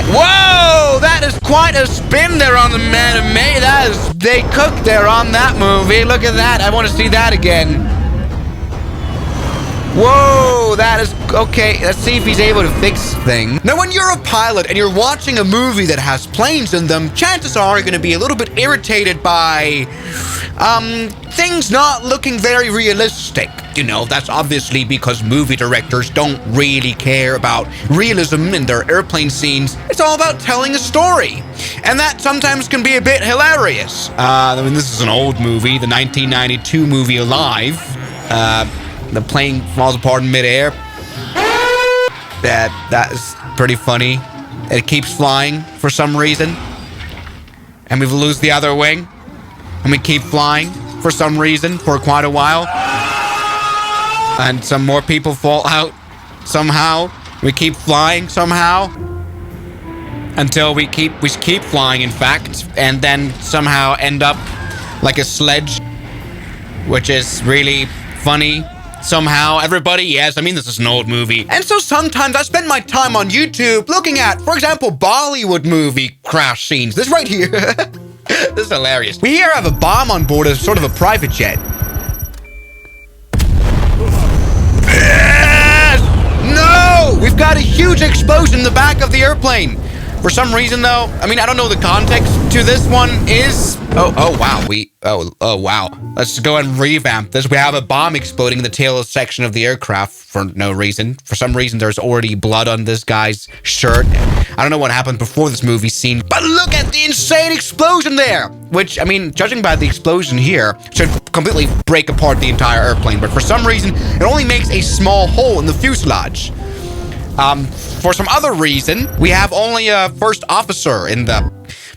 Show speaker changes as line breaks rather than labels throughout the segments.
Whoa! That is quite a spin there on the man of May. They cooked there on that movie. Look at that. I want to see that again. Whoa, that is... Okay, let's see if he's able to fix things. Now, when you're a pilot and you're watching a movie that has planes in them, chances are you're going to be a little bit irritated by... things not looking very realistic. You know, that's obviously because movie directors don't really care about realism in their airplane scenes. It's all about telling a story. And that sometimes can be a bit hilarious. I mean, this is an old movie, the 1992 movie Alive. The plane falls apart in midair. That is pretty funny. It keeps flying for some reason. And we lose the other wing. And we keep flying for some reason for quite a while. And some more people fall out somehow. We keep flying somehow. Until we keep flying, in fact. And then somehow end up like a sledge. Which is really funny. Somehow, everybody, yes, I mean, this is an old movie. And so sometimes I spend my time on YouTube looking at, for example, Bollywood movie crash scenes. This right here. This is hilarious. We here have a bomb on board as sort of a private jet. Yes! No! We've got a huge explosion in the back of the airplane. For some reason, though, I mean, I don't know the context to this one is... Oh, wow. Oh, wow. Let's go ahead and revamp this. We have a bomb exploding in the tail section of the aircraft for no reason. For some reason, there's already blood on this guy's shirt. I don't know what happened before this movie scene, but look at the insane explosion there! Which, I mean, judging by the explosion here, should completely break apart the entire airplane. But for some reason, it only makes a small hole in the fuselage. For some other reason, we have only a first officer in the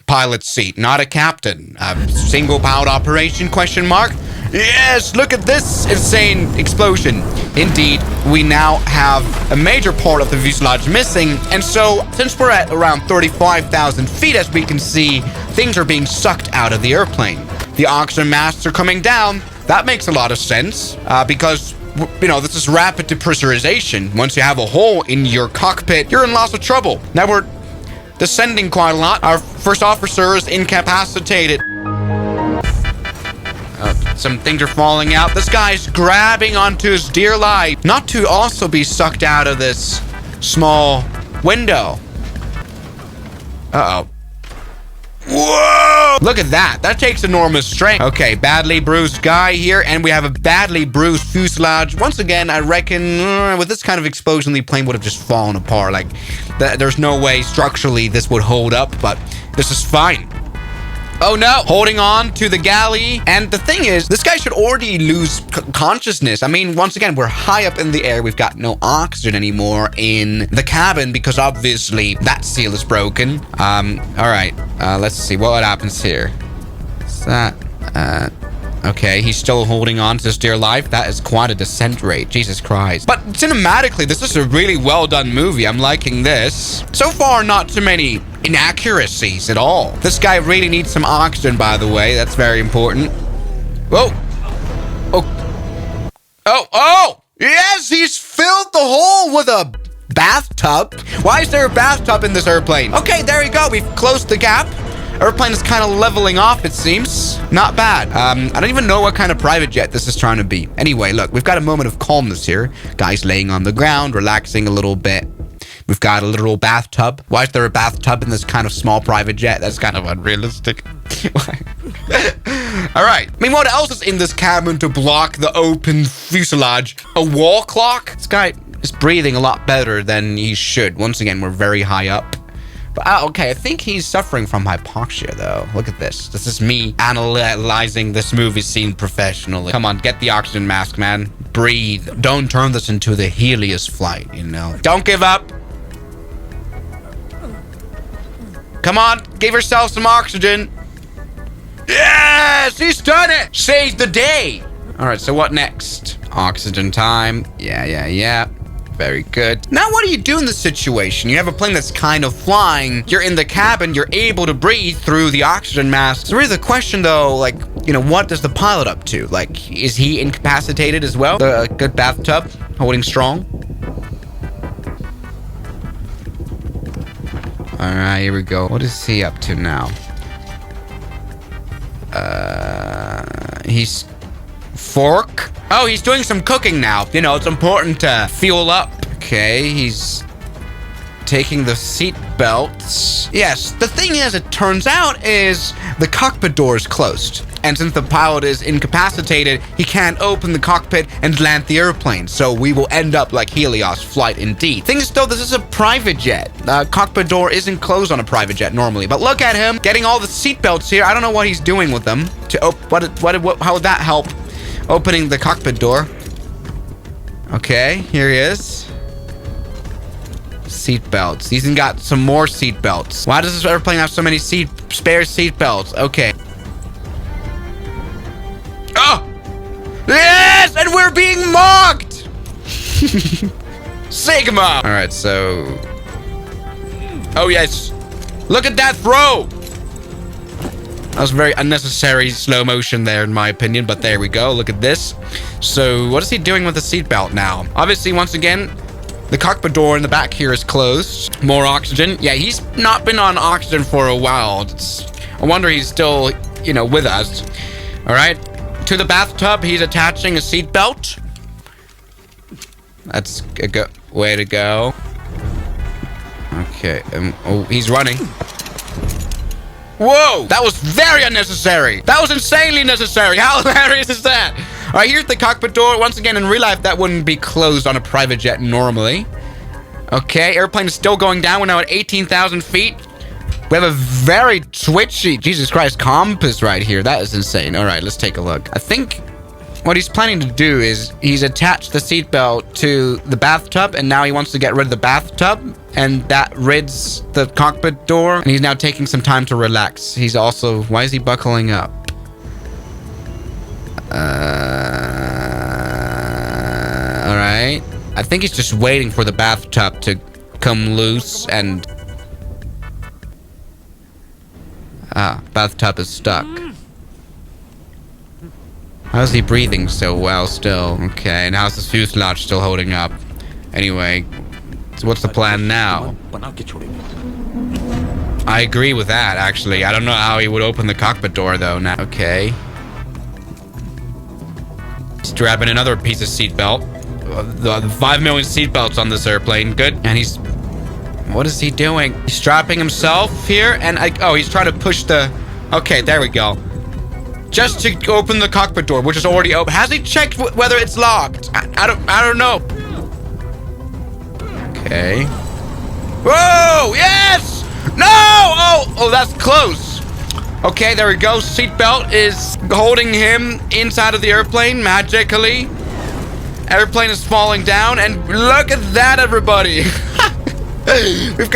pilot's seat, not a captain. Single pilot operation, question mark? Yes, look at this insane explosion. Indeed, we now have a major part of the fuselage missing. And so, since we're at around 35,000 feet, as we can see, things are being sucked out of the airplane. The oxygen masks are coming down. That makes a lot of sense, because... you know, this is rapid depressurization. Once you have a hole in your cockpit, you're in lots of trouble. Now we're descending quite a lot. Our first officer is incapacitated. Some things are falling out. This guy's grabbing onto his dear life, not to also be sucked out of this small window. Uh-oh. Whoa! Look at that. That takes enormous strength. Okay, badly bruised guy here, and we have a badly bruised fuselage. Once again, I reckon with this kind of explosion, the plane would have just fallen apart. Like, there's no way structurally this would hold up, but this is fine. Oh no, holding on to the galley. And the thing is, this guy should already lose consciousness. I mean, once again, we're high up in the air. We've got no oxygen anymore in the cabin because obviously that seal is broken. All right, let's see what happens here. Is that, okay, he's still holding on to his dear life. That is quite a descent rate. Jesus Christ. But cinematically, this is a really well done movie. I'm liking this. So far, not too many inaccuracies at all. This guy really needs some oxygen, by the way. That's very important. Whoa. Oh. Yes, he's filled the hole with a bathtub. Why is there a bathtub in this airplane? Okay, there you go. We've closed the gap. Airplane is kind of leveling off, it seems. Not bad. I don't even know what kind of private jet this is trying to be. Anyway, look, we've got a moment of calmness here. Guy's laying on the ground, relaxing a little bit. We've got a literal bathtub. Why is there a bathtub in this kind of small private jet? That's kind of unrealistic. All right. I mean, what else is in this cabin to block the open fuselage? A wall clock? This guy is breathing a lot better than he should. Once again, we're very high up. But, okay, I think he's suffering from hypoxia, though. Look at this. This is me analyzing this movie scene professionally. Come on, get the oxygen mask, man. Breathe. Don't turn this into the Helios flight, you know. Don't give up. Come on, give yourself some oxygen. Yes, he's done it. Saved the day. All right, so what next? Oxygen time. Yeah. Very good. Now, what do you do in this situation? You have a plane that's kind of flying. You're in the cabin. You're able to breathe through the oxygen mask. So really the question, though, like, you know, what does the pilot up to? Like, is he incapacitated as well? A good bathtub, holding strong. Alright, here we go. What is he up to now? He's... Fork? Oh, he's doing some cooking now. You know, it's important to fuel up. Okay, he's... taking the seat belts. Yes, the thing is, it turns out, is the cockpit door is closed. And since the pilot is incapacitated, he can't open the cockpit and land the airplane. So we will end up like Helios flight indeed. Thing is though, this is a private jet. The cockpit door isn't closed on a private jet normally. But look at him getting all the seat belts here. I don't know what he's doing with them. How would that help opening the cockpit door? Okay, here he is. Seat belts. He's even got some more seat belts. Why does this airplane have so many spare seat belts? Okay. Oh! Yes! And we're being mocked! Sigma! Alright, so... Oh, yes. Look at that throw! That was very unnecessary slow motion there, in my opinion. But there we go. Look at this. So, what is he doing with the seatbelt now? Obviously, once again... The cockpit door in the back here is closed. More oxygen. Yeah, he's not been on oxygen for a while. I wonder he's still, you know, with us. All right. To the bathtub, he's attaching a seatbelt. That's a good way to go. Okay. Oh, he's running. Whoa! That was very unnecessary. That was insanely necessary. How hilarious is that? All right, here's the cockpit door. Once again, in real life, that wouldn't be closed on a private jet normally. Okay, airplane is still going down. We're now at 18,000 feet. We have a very twitchy, Jesus Christ, compass right here. That is insane. All right, let's take a look. I think what he's planning to do is he's attached the seatbelt to the bathtub, and now he wants to get rid of the bathtub, and that rids the cockpit door, and he's now taking some time to relax. He's also... Why is he buckling up? Alright. I think he's just waiting for the bathtub to come loose and... bathtub is stuck. How's he breathing so well still? Okay, and how's the fuselage still holding up? Anyway, so what's the plan now? I agree with that, actually. I don't know how he would open the cockpit door, though. Now, okay. He's grabbing another piece of seatbelt. The 5 million seatbelts on this airplane. Good. And he's... What is he doing? He's strapping himself here, and oh, he's trying to push the... Okay, there we go. Just to open the cockpit door, which is already open. Has he checked whether it's locked? I don't know. Okay. Whoa! Yes! No! Oh, that's close. Okay, there we go. Seatbelt is holding him inside of the airplane magically. Airplane is falling down, and look at that, everybody. We've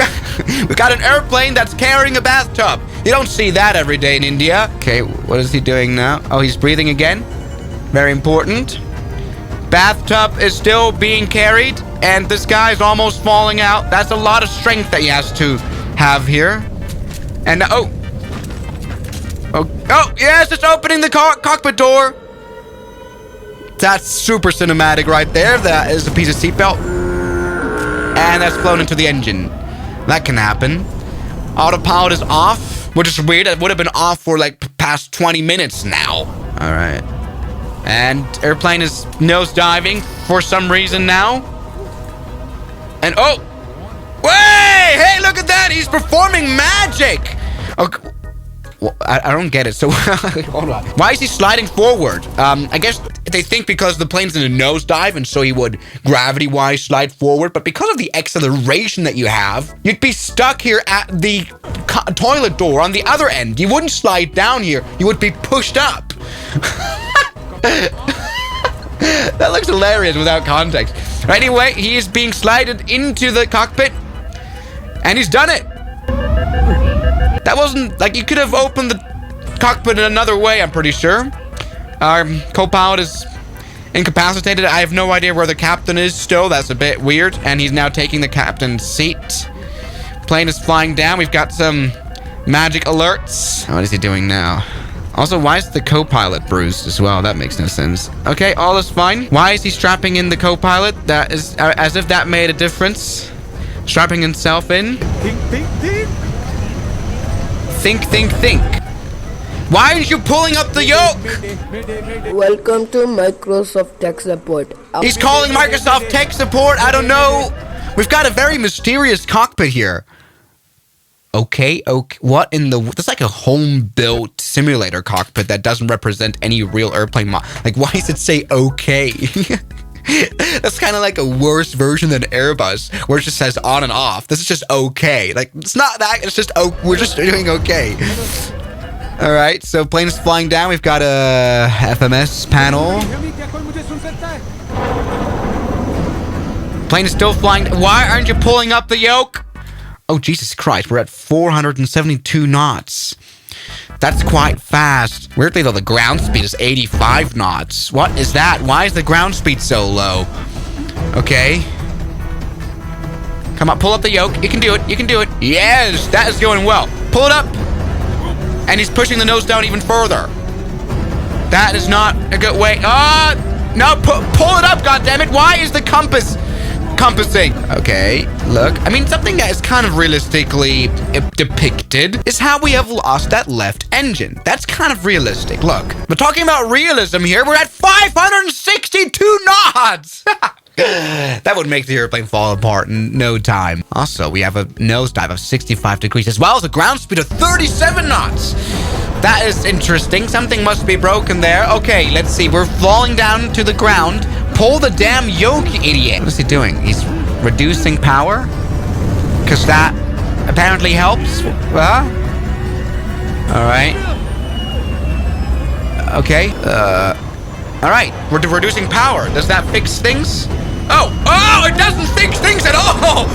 got an airplane that's carrying a bathtub. You don't see that every day in India. Okay, what is he doing now? Oh, he's breathing again. Very important. Bathtub is still being carried, and this guy is almost falling out. That's a lot of strength that he has to have here. And oh, yes, it's opening the cockpit door. That's super cinematic right there. That is a piece of seatbelt. And that's flown into the engine. That can happen. Autopilot is off, which is weird. It would have been off for like past 20 minutes now. All right. And airplane is nosediving for some reason now. And oh, wait, hey, look at that. He's performing magic. Okay. Well, I don't get it. So, hold on. Why is he sliding forward? I guess they think because the plane's in a nosedive, and so he would gravity-wise slide forward. But because of the acceleration that you have, you'd be stuck here at the toilet door on the other end. You wouldn't slide down here. You would be pushed up. That looks hilarious without context. Anyway, he is being slided into the cockpit, and he's done it. That wasn't, like, you could have opened the cockpit in another way, I'm pretty sure. Our co-pilot is incapacitated. I have no idea where the captain is still. That's a bit weird. And he's now taking the captain's seat. Plane is flying down. We've got some magic alerts. What is he doing now? Also, why is the co-pilot bruised as well? That makes no sense. Okay, all is fine. Why is he strapping in the co-pilot? That is as if that made a difference. Strapping himself in. Think. Why aren't you pulling up the yoke?
Welcome to Microsoft Tech Support.
He's calling Microsoft Tech Support. I don't know. We've got a very mysterious cockpit here. Okay. What in the... That's like a home-built simulator cockpit that doesn't represent any real airplane Like, why does it say okay? That's kind of like a worse version than Airbus, where it just says on and off. This is just okay. Like, it's not that. It's just, oh, we're just doing okay. All right, so plane is flying down. We've got a FMS panel. Plane is still flying. Why aren't you pulling up the yoke? Oh, Jesus Christ. We're at 472 knots. That's quite fast. Weirdly, though, the ground speed is 85 knots. What is that? Why is the ground speed so low? Okay. Come on, pull up the yoke. You can do it. You can do it. Yes, that is going well. Pull it up. And he's pushing the nose down even further. That is not a good way. No, pull it up, goddammit. Why is the compassing? Okay, look. I mean, something that is kind of realistically depicted is how we have lost that left engine. That's kind of realistic. Look, we're talking about realism here. We're at 562 knots. That would make the airplane fall apart in no time. Also, we have a nosedive of 65 degrees as well as a ground speed of 37 knots. That is interesting. Something must be broken there. Okay, let's see. We're falling down to the ground. Pull the damn yoke, you idiot. What is he doing? He's reducing power? Because that apparently helps. All right. Okay. All right. We're reducing power. Does that fix things? Oh, it doesn't fix things at all.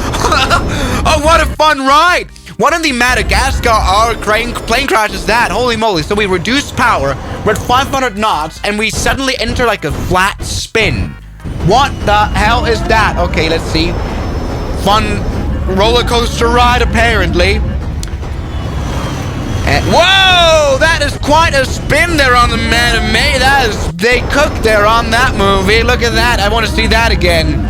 Oh, what a fun ride. What in the Madagascar plane crash is that? Holy moly. So we reduce power, we're at 500 knots, and we suddenly enter like a flat spin. What the hell is that? Okay, let's see. Fun roller coaster ride, apparently. And, whoa! That is quite a spin there on the anime. They cooked there on that movie. Look at that. I want to see that again.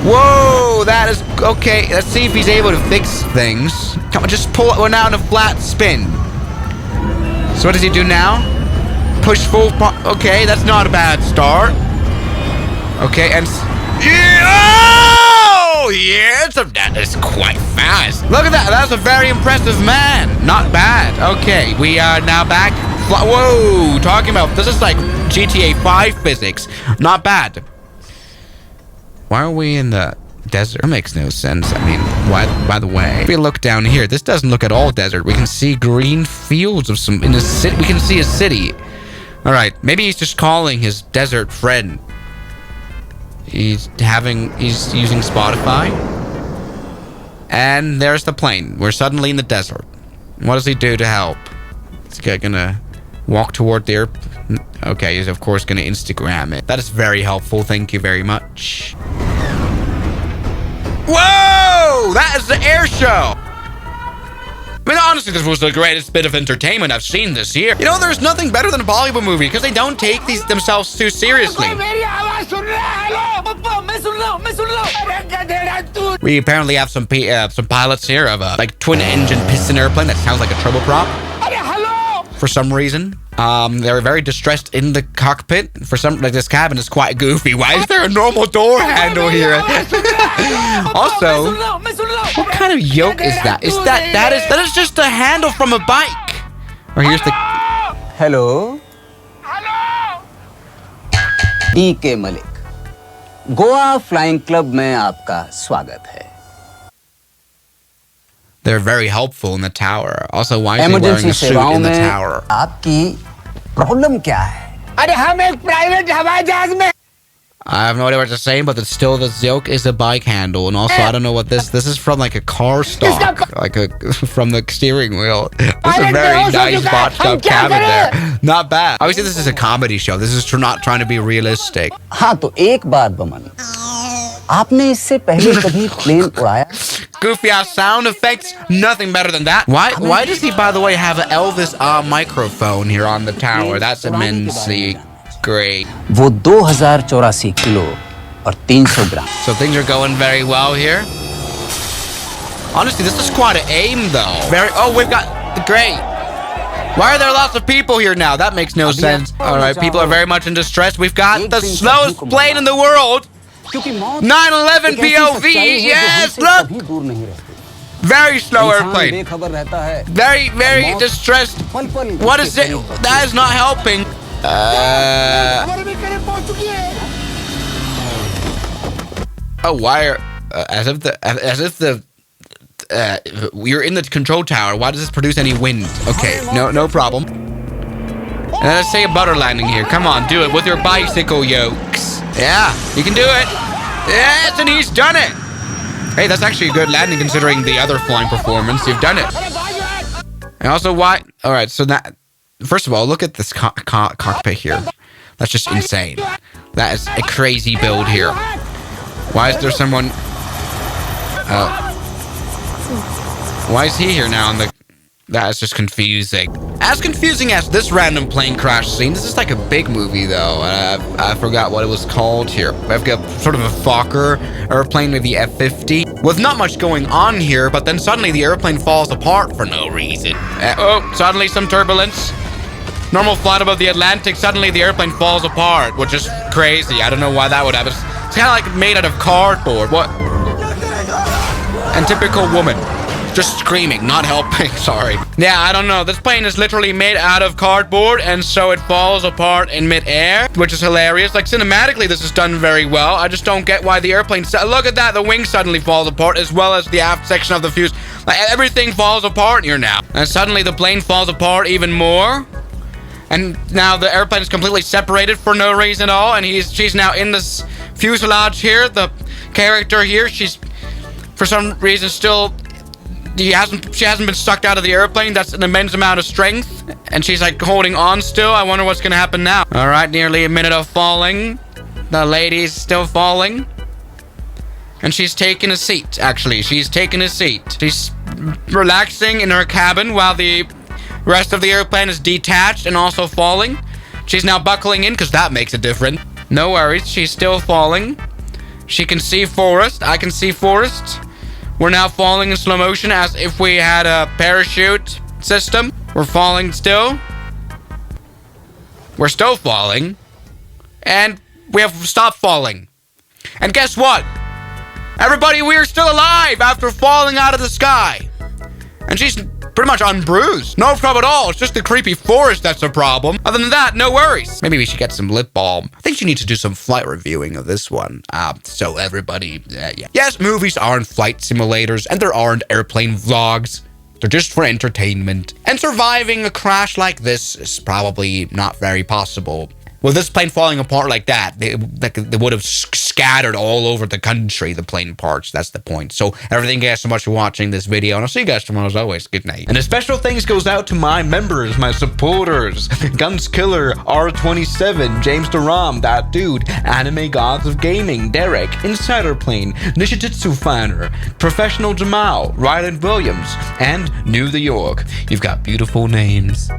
Whoa, that is... Okay, let's see if he's able to fix things. Come on, just pull it. We're now in a flat spin. So what does he do now? Push full... Okay, that's not a bad start. Okay, and... Oh, yeah, that is quite fast. Look at that. That's a very impressive man. Not bad. Okay, we are now back. Whoa, talking about... This is like GTA 5 physics. Not bad. Why are we in the desert? That makes no sense. I mean, by the way, if we look down here, this doesn't look at all desert. We can see green fields of some in a city. We can see a city. All right, maybe he's just calling his desert friend. He's using Spotify. And there's the plane. We're suddenly in the desert. What does he do to help? Is he gonna walk toward the airplane? Okay, he's of course gonna Instagram it. That is very helpful. Thank you very much. Whoa! That is the air show! I mean, honestly, this was the greatest bit of entertainment I've seen this year. You know, there's nothing better than a Bollywood movie because they don't take themselves too seriously. We apparently have some pilots here of a like twin-engine piston airplane that sounds like a turboprop. For some reason, they're very distressed in the cockpit. For some, like this cabin is quite goofy. Why is there a normal door handle here? Also, what kind of yoke is that? That is just a handle from a bike. Or here's the...
Hello. D.K. Malik. Goa flying club में आपका स्वागत है.
They're very helpful in the tower. Also, why is he wearing a suit in the tower?
आपकी problem क्या है? अरे हम एक प्राइवेट हवाई जहाज में.
I have no idea what to say, but still, this yoke is a bike handle, and also I don't know what this is from, like a car stock, like from the steering wheel. This is a very nice bathtub cabin there. Not bad. Obviously, this is a comedy show. This is not trying to be realistic.
हाँ तो एक बात बमन, आपने इससे पहले कभी plane उड़ाया?
Goofy ass sound effects, nothing better than that. Why does he, by the way, have an Elvis microphone here on the tower? That's immensely great.
वो 2084 किलो और 300 ग्राम।
So things are going very well here. Honestly, this is quite an aim, though. Oh, we've got the great. Why are there lots of people here now? That makes no sense. All right, people are very much in distress. We've got the slowest plane in the world. 9/11 POV. Yes, look. Very slow airplane. Very, very distressed. What is it? That is not helping. Oh, why are as if the we're in the control tower. Why does this produce any wind? Okay, no problem. And let's say a butter landing here. Come on, do it with your bicycle yokes. Yeah, you can do it. Yes, and he's done it. Hey, that's actually a good landing considering the other flying performance. You've done it. And also, why? All right, so that first of all, look at this cockpit here. That's just insane. That is a crazy build here. Why is there someone? Why is he here now? That is just confusing. As confusing as this random plane crash scene. This is like a big movie though. I forgot what it was called here. I've got sort of a Fokker airplane, maybe F-50, with not much going on here. But then suddenly the airplane falls apart for no reason. Suddenly some turbulence. Normal flight above the Atlantic. Suddenly the airplane falls apart, which is crazy. I don't know why that would happen. It's kind of like made out of cardboard. What? And typical woman. Just screaming, not helping, sorry. Yeah, I don't know. This plane is literally made out of cardboard, and so it falls apart in midair, which is hilarious. Like, cinematically, this is done very well. I just don't get why the airplane... Look at that, the wing suddenly falls apart, as well as the aft section of the fuse. Like, everything falls apart here now. And suddenly the plane falls apart even more. And now the airplane is completely separated for no reason at all, and she's now in this fuselage here. The character here, she's, for some reason, still... She hasn't been sucked out of the airplane. That's an immense amount of strength. And she's like holding on still. I wonder what's going to happen now. All right, nearly a minute of falling. The lady's still falling. And she's taking a seat, actually. She's taking a seat. She's relaxing in her cabin while the rest of the airplane is detached and also falling. She's now buckling in because that makes a difference. No worries. She's still falling. She can see forest. I can see forest. We're now falling in slow motion as if we had a parachute system. We're falling still. We're still falling. And we have stopped falling. And guess what? Everybody, we are still alive after falling out of the sky. And she's pretty much unbruised. No problem at all. It's just the creepy forest that's a problem. Other than that, no worries. Maybe we should get some lip balm. I think you need to do some flight reviewing of this one. So everybody, yeah. Yes, movies aren't flight simulators, and there aren't airplane vlogs. They're just for entertainment. And surviving a crash like this is probably not very possible. With this plane falling apart like that, they would have scattered all over the country, the plane parts. That's the point. So, everything, guys, so much for watching this video. And I'll see you guys tomorrow as always. Good night. And a special thanks goes out to my members, my supporters. Guns Killer, R27, James Duram, That Dude, Anime Gods of Gaming, Derek, Insider Plane, Nishijitsu Finer, Professional Jamal, Ryland Williams, and New the York. You've got beautiful names.